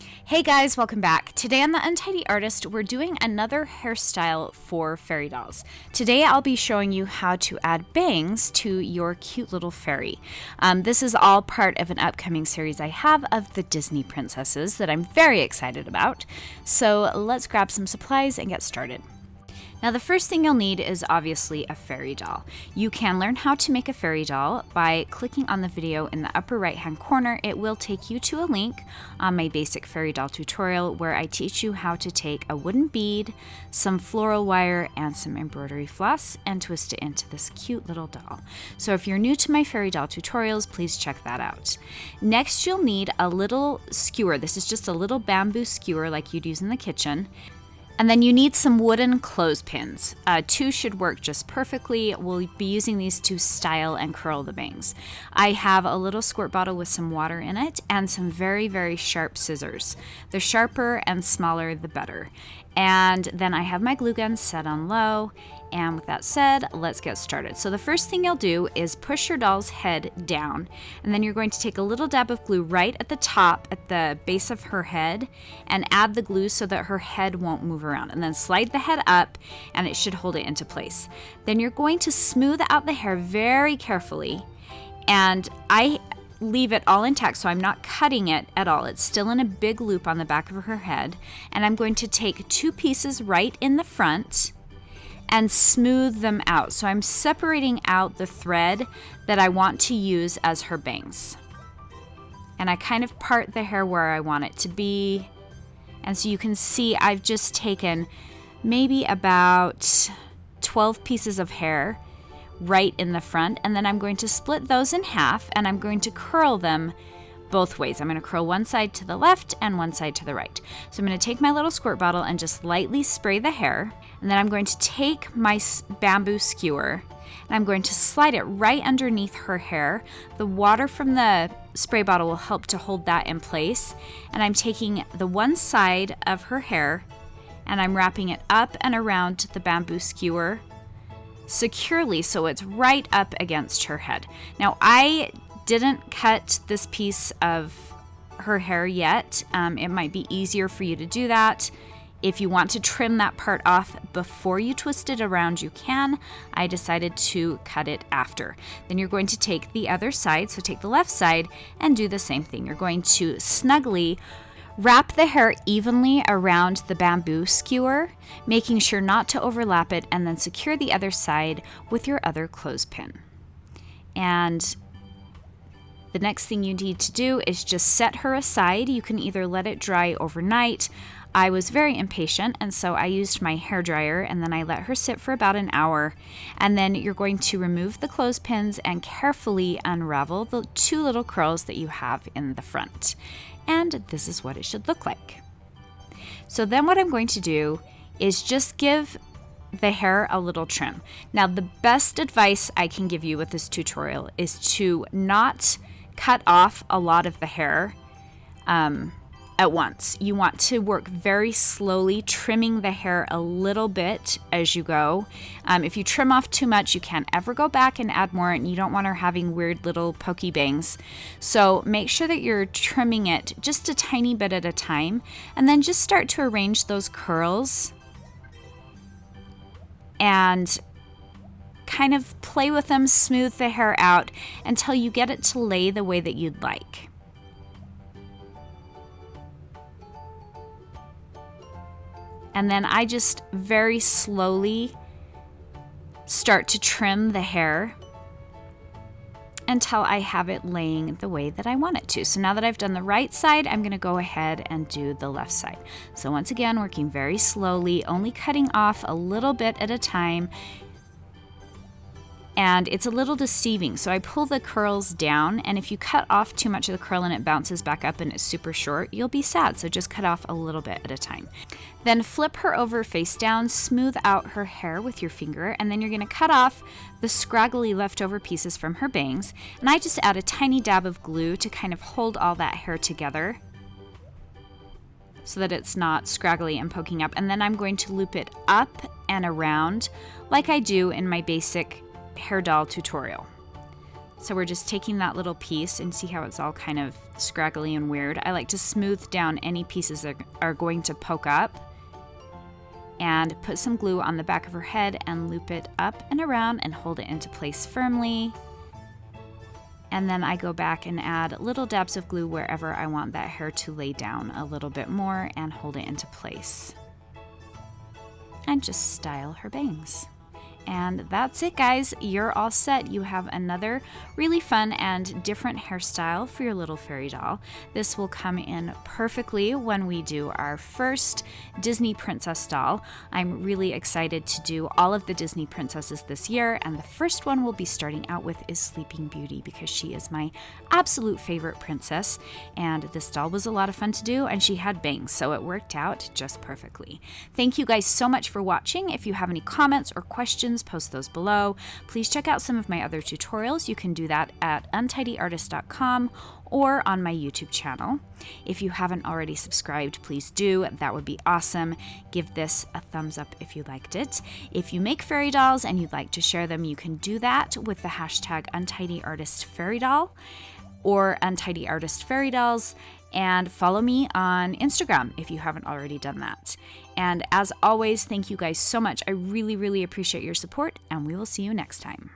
Hey guys, welcome back. Today on The Untidy Artist, we're doing another hairstyle for fairy dolls. Today I'll be showing you how to add bangs to your cute little fairy. This is all part of an upcoming series I have of the Disney princesses that I'm very excited about. So let's grab some supplies and get started. Now the first thing you'll need is obviously a fairy doll. You can learn how to make a fairy doll by clicking on the video in the upper right hand corner. It will take you to a link on my basic fairy doll tutorial where I teach you how to take a wooden bead, some floral wire, and some embroidery floss and twist it into this cute little doll. So if you're new to my fairy doll tutorials, please check that out. Next you'll need a little skewer. This is just a little bamboo skewer like you'd use in the kitchen. And then you need some wooden clothespins. 2 should work just perfectly. We'll be using these to style and curl the bangs. I have a little squirt bottle with some water in it and some very, very sharp scissors. The sharper and smaller, the better. And then I have my glue gun set on low. And with that said, let's get started. So the first thing you'll do is push your doll's head down, and then you're going to take a little dab of glue right at the top, at the base of her head, and add the glue so that her head won't move around. And then slide the head up, and it should hold it into place. Then you're going to smooth out the hair very carefully, and I leave it all intact, so I'm not cutting it at all. It's still in a big loop on the back of her head, and I'm going to take 2 pieces right in the front and smooth them out. So I'm separating out the thread that I want to use as her bangs. And I kind of part the hair where I want it to be. And so you can see I've just taken maybe about 12 pieces of hair right in the front, and then I'm going to split those in half and I'm going to curl them both ways. I'm going to curl one side to the left and one side to the right. So I'm going to take my little squirt bottle and just lightly spray the hair, and then I'm going to take my bamboo skewer and I'm going to slide it right underneath her hair. The water from the spray bottle will help to hold that in place, and I'm taking the one side of her hair and I'm wrapping it up and around the bamboo skewer securely so it's right up against her head. Now I didn't cut this piece of her hair yet. It might be easier for you to do that. If you want to trim that part off before you twist it around, you can. I decided to cut it after. Then you're going to take the other side, so take the left side and do the same thing. You're going to snugly wrap the hair evenly around the bamboo skewer, making sure not to overlap it, and then secure the other side with your other clothespin. And the next thing you need to do is just set her aside. You can either let it dry overnight. I was very impatient, and so I used my hairdryer, and then I let her sit for about an hour. And then you're going to remove the clothespins and carefully unravel the 2 little curls that you have in the front. And this is what it should look like. So then what I'm going to do is just give the hair a little trim. Now the best advice I can give you with this tutorial is to not cut off a lot of the hair at once. You want to work very slowly, trimming the hair a little bit as you go. If you trim off too much, you can't ever go back and add more, and you don't want her having weird little pokey bangs. So make sure that you're trimming it just a tiny bit at a time, and then just start to arrange those curls and kind of play with them, smooth the hair out until you get it to lay the way that you'd like. And then I just very slowly start to trim the hair until I have it laying the way that I want it to. So now that I've done the right side, I'm going to go ahead and do the left side. So once again, working very slowly, only cutting off a little bit at a time. And it's a little deceiving, so I pull the curls down, and if you cut off too much of the curl and it bounces back up and it's super short, you'll be sad, so just cut off a little bit at a time. Then flip her over face down, smooth out her hair with your finger, and then you're going to cut off the scraggly leftover pieces from her bangs, and I just add a tiny dab of glue to kind of hold all that hair together so that it's not scraggly and poking up, and then I'm going to loop it up and around like I do in my basic hair doll tutorial. So we're just taking that little piece, and see how it's all kind of scraggly and weird. I like to smooth down any pieces that are going to poke up, and put some glue on the back of her head and loop it up and around and hold it into place firmly. And then I go back and add little dabs of glue wherever I want that hair to lay down a little bit more and hold it into place. And just style her bangs. And that's it, guys. You're all set. You have another really fun and different hairstyle for your little fairy doll. This will come in perfectly when we do our first Disney princess doll. I'm really excited to do all of the Disney princesses this year, and the first one we'll be starting out with is Sleeping Beauty, because she is my absolute favorite princess, and this doll was a lot of fun to do, and she had bangs, so it worked out just perfectly. Thank you guys so much for watching. If you have any comments or questions, post those below. Please check out some of my other tutorials. You can do that at untidyartist.com or on my YouTube channel. If you haven't already subscribed, please do. That would be awesome. Give this a thumbs up if you liked it. If you make fairy dolls and you'd like to share them, you can do that with the hashtag UntidyArtistFairyDoll or UntidyArtistFairyDolls, and follow me on Instagram if you haven't already done that. And as always, thank you guys so much. I really, really appreciate your support, and we will see you next time.